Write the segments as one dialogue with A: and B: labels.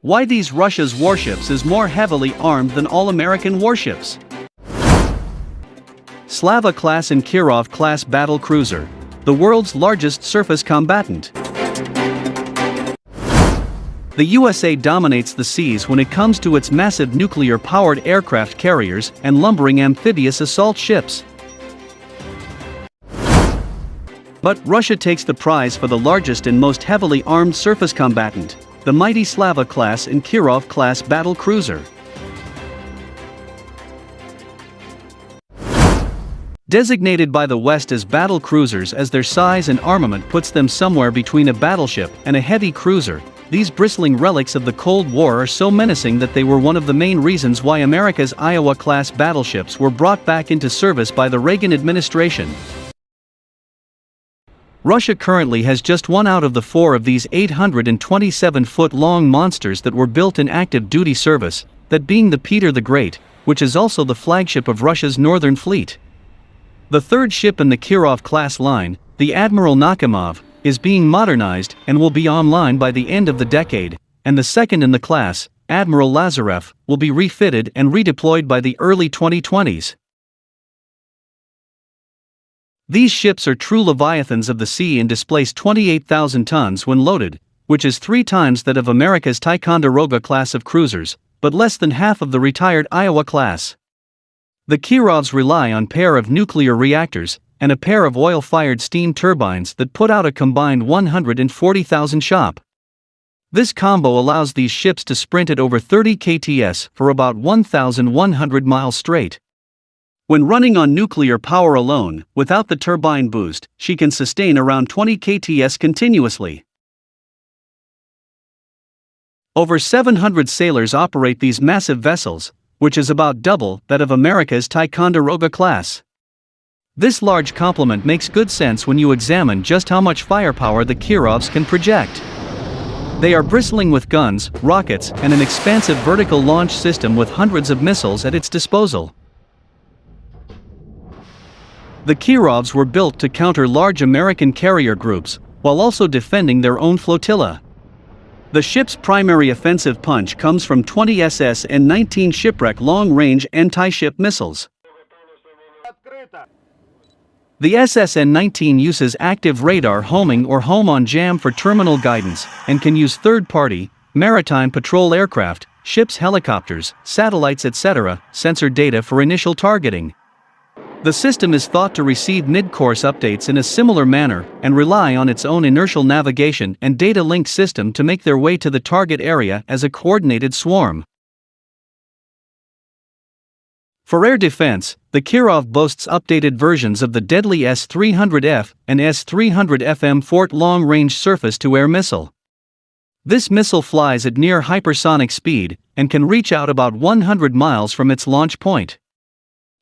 A: Why these Russia's warships is more heavily armed than all American warships. Slava-class and Kirov-class battle cruiser, the world's largest surface combatant. The USA dominates the seas when it comes to its massive nuclear-powered aircraft carriers and lumbering amphibious assault ships. But Russia takes the prize for the largest and most heavily armed surface combatant, the mighty Slava-class and Kirov-class battle cruiser. Designated by the West as battle cruisers as their size and armament puts them somewhere between a battleship and a heavy cruiser, these bristling relics of the Cold War are so menacing that they were one of the main reasons why America's Iowa-class battleships were brought back into service by the Reagan administration. Russia currently has just one out of the four of these 827-foot-long monsters that were built in active duty service, that being the Peter the Great, which is also the flagship of Russia's Northern Fleet. The third ship in the Kirov-class line, the Admiral Nakhimov, is being modernized and will be online by the end of the decade, and the second in the class, Admiral Lazarev, will be refitted and redeployed by the early 2020s. These ships are true leviathans of the sea and displace 28,000 tons when loaded, which is 3 times that of America's Ticonderoga class of cruisers, but less than half of the retired Iowa class. The Kirovs rely on a pair of nuclear reactors and a pair of oil-fired steam turbines that put out a combined 140,000 shop. This combo allows these ships to sprint at over 30 kts for about 1,100 miles straight. When running on nuclear power alone, without the turbine boost, she can sustain around 20 kts continuously. Over 700 sailors operate these massive vessels, which is about double that of America's Ticonderoga class. This large complement makes good sense when you examine just how much firepower the Kirovs can project. They are bristling with guns, rockets, and an expansive vertical launch system with hundreds of missiles at its disposal. The Kirovs were built to counter large American carrier groups, while also defending their own flotilla. The ship's primary offensive punch comes from 20 SS and 19 shipwreck long-range anti-ship missiles. The SSN-19 uses active radar homing or home-on-jam for terminal guidance, and can use third-party, maritime patrol aircraft, ships, helicopters, satellites, etc., sensor data for initial targeting. The system is thought to receive mid-course updates in a similar manner and rely on its own inertial navigation and data link system to make their way to the target area as a coordinated swarm. For air defense, the Kirov boasts updated versions of the deadly S-300F and S-300FM Fort long-range surface-to-air missile. This missile flies at near hypersonic speed and can reach out about 100 miles from its launch point.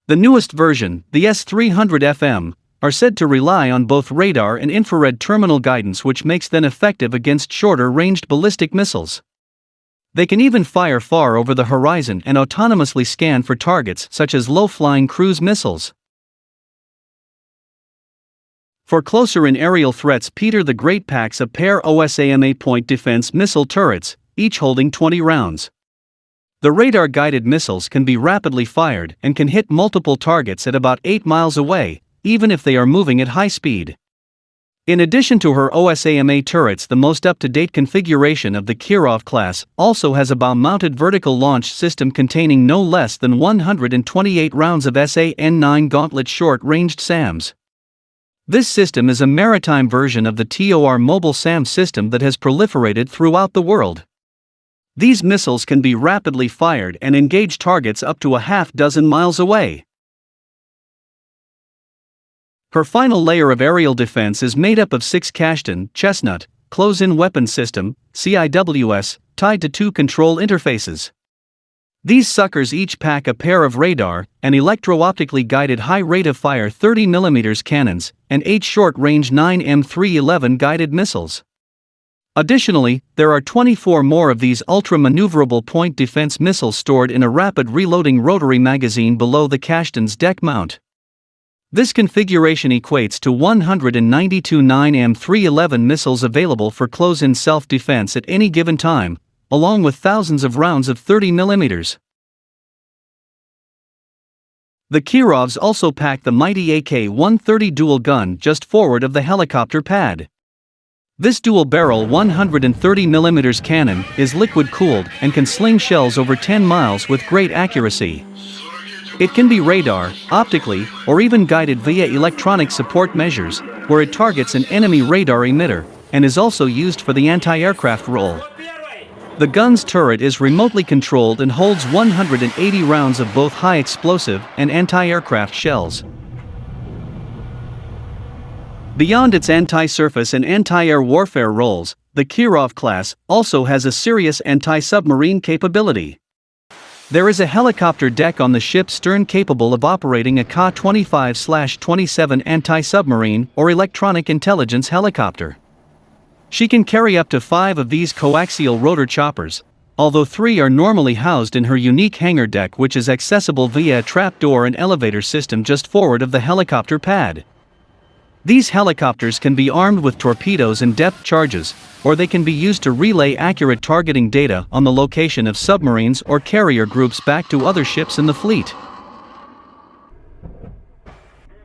A: The newest version, the S-300FM, are said to rely on both radar and infrared terminal guidance, which makes them effective against shorter-ranged ballistic missiles. They can even fire far over the horizon and autonomously scan for targets such as low-flying cruise missiles. For closer-in aerial threats, Peter the Great packs a pair OSAM point defense missile turrets, each holding 20 rounds. The radar-guided missiles can be rapidly fired and can hit multiple targets at about 8 miles away, even if they are moving at high speed. In addition to her OSAM turrets, the most up-to-date configuration of the Kirov class also has a bow-mounted vertical launch system containing no less than 128 rounds of SAN-9 Gauntlet short-ranged SAMs. This system is a maritime version of the TOR mobile SAM system that has proliferated throughout the world. These missiles can be rapidly fired and engage targets up to a half-dozen miles away. Her final layer of aerial defense is made up of 6 Kashtan chestnut close-in weapon system (CIWS) tied to 2 control interfaces. These suckers each pack a pair of radar and electro-optically guided high-rate-of-fire 30mm cannons and 8 short-range 9M311 guided missiles. Additionally, there are 24 more of these ultra-maneuverable point defense missiles stored in a rapid reloading rotary magazine below the Kashtan's deck mount. This configuration equates to 192 9M311 missiles available for close-in self-defense at any given time, along with thousands of rounds of 30mm. The Kirovs also pack the mighty AK-130 dual gun just forward of the helicopter pad. This dual-barrel 130mm cannon is liquid-cooled and can sling shells over 10 miles with great accuracy. It can be radar, optically, or even guided via electronic support measures, where it targets an enemy radar emitter, and is also used for the anti-aircraft role. The gun's turret is remotely controlled and holds 180 rounds of both high-explosive and anti-aircraft shells. Beyond its anti-surface and anti-air warfare roles, the Kirov class also has a serious anti-submarine capability. There is a helicopter deck on the ship's stern capable of operating a Ka-25/27 anti-submarine or electronic intelligence helicopter. She can carry up to 5 of these coaxial rotor choppers, although 3 are normally housed in her unique hangar deck, which is accessible via a trapdoor and elevator system just forward of the helicopter pad. These helicopters can be armed with torpedoes and depth charges, or they can be used to relay accurate targeting data on the location of submarines or carrier groups back to other ships in the fleet.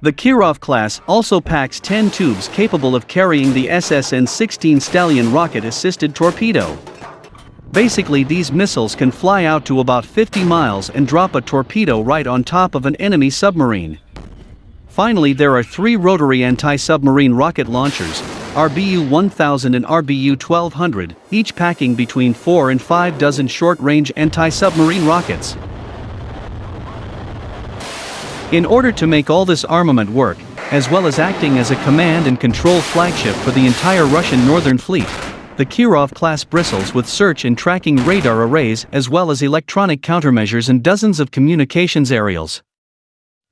A: The Kirov class also packs 10 tubes capable of carrying the SSN-16 Stallion rocket-assisted torpedo. Basically, these missiles can fly out to about 50 miles and drop a torpedo right on top of an enemy submarine. Finally, there are 3 rotary anti-submarine rocket launchers, RBU-1000 and RBU-1200, each packing between 4 and 5 dozen short-range anti-submarine rockets. In order to make all this armament work, as well as acting as a command and control flagship for the entire Russian Northern Fleet, the Kirov class bristles with search and tracking radar arrays as well as electronic countermeasures and dozens of communications aerials.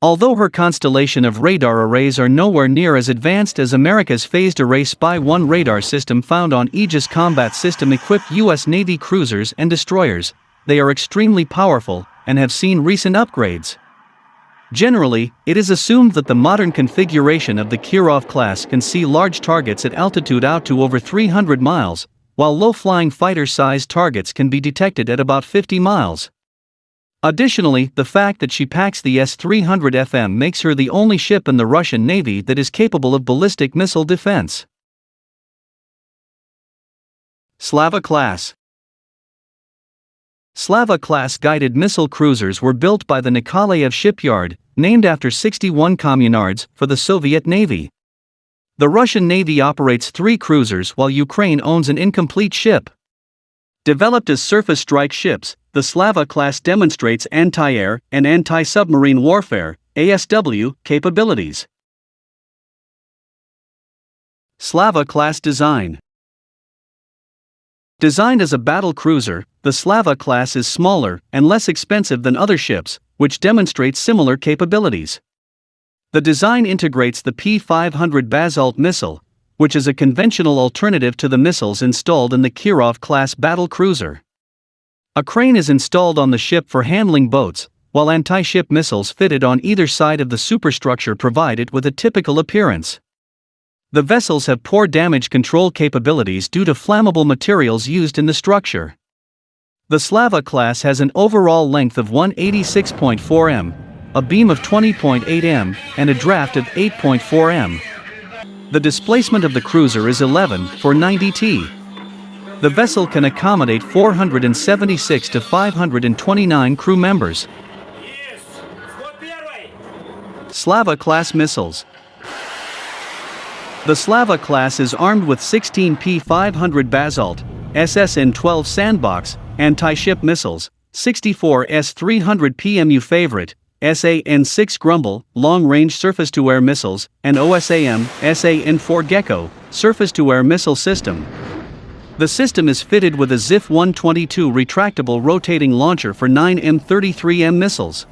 A: Although her constellation of radar arrays are nowhere near as advanced as America's phased array Spy-1 radar system found on Aegis combat system-equipped U.S. Navy cruisers and destroyers, they are extremely powerful and have seen recent upgrades. Generally, it is assumed that the modern configuration of the Kirov class can see large targets at altitude out to over 300 miles, while low-flying fighter-sized targets can be detected at about 50 miles. Additionally, the fact that she packs the S-300FM makes her the only ship in the Russian Navy that is capable of ballistic missile defense. Slava class. Slava-class guided missile cruisers were built by the Nikolaev shipyard, named after 61 communards, for the Soviet Navy. The Russian Navy operates 3 cruisers while Ukraine owns an incomplete ship. Developed as surface strike ships, the Slava-class demonstrates anti-air and anti-submarine warfare (ASW) capabilities. Slava-class design. Designed as a battle cruiser, the Slava class is smaller and less expensive than other ships, which demonstrates similar capabilities. The design integrates the P-500 Basalt missile, which is a conventional alternative to the missiles installed in the Kirov-class battle cruiser. A crane is installed on the ship for handling boats, while anti-ship missiles fitted on either side of the superstructure provide it with a typical appearance. The vessels have poor damage control capabilities due to flammable materials used in the structure. The Slava class has an overall length of 186.4 m, a beam of 20.8 m, and a draft of 8.4 m. The displacement of the cruiser is 11 for 90 t. The vessel can accommodate 476 to 529 crew members. Slava class missiles. The Slava class is armed with 16 P-500 Basalt, SSN-12 Sandbox, anti-ship missiles, 64 S-300 PMU Favorite, SAN-6 Grumble, long-range surface-to-air missiles, and OSAM, SAN-4 Gecko, surface-to-air missile system. The system is fitted with a ZIF-122 retractable rotating launcher for 9 M33M missiles.